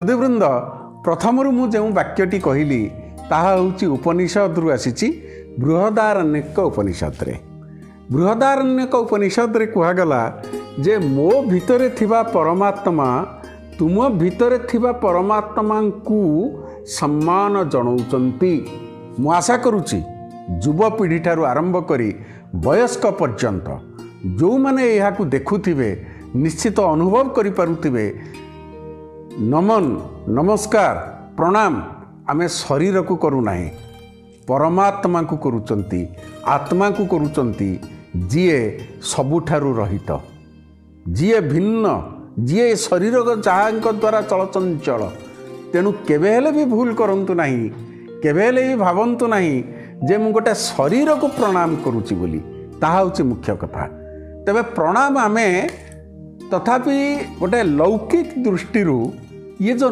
सुधीवृंद प्रथम मुझे वाक्यटी कहली ताहा हूँ उपनिषद रु आसी बृहदारण्यक उपनिषद रे। बृहदारण्यक उपनिषद रे कहगला जे मो भितरे थिबा परमात्मा तुम भितरे थिबा परमात्मा को सम्मान जनाउचंती। मु आशा करुच्ची युवपीढ़ी ठारू आरंभ करी वयस्क पर्यंत जो माने यहाँ को देखुथिबे निश्चित अनुभव करि पारुथिबे। नमन नमस्कार प्रणाम आमे शरीर को करू नाही परमात्मा को करूचंती आत्मा को करूचंती जीए सबुठारू रहित जीए भिन्न जीए शरीर जहाँ द्वारा चलचंचल। तेणु केबेले भी भूल करंतु नाही केबेले भी भावंतु नाही जे मु गोटे शरीर को प्रणाम करूची बोली ताहा होची मुख्य कथा। तबे प्रणाम आमे तथापि गोटे लौकिक दृष्टि ये जो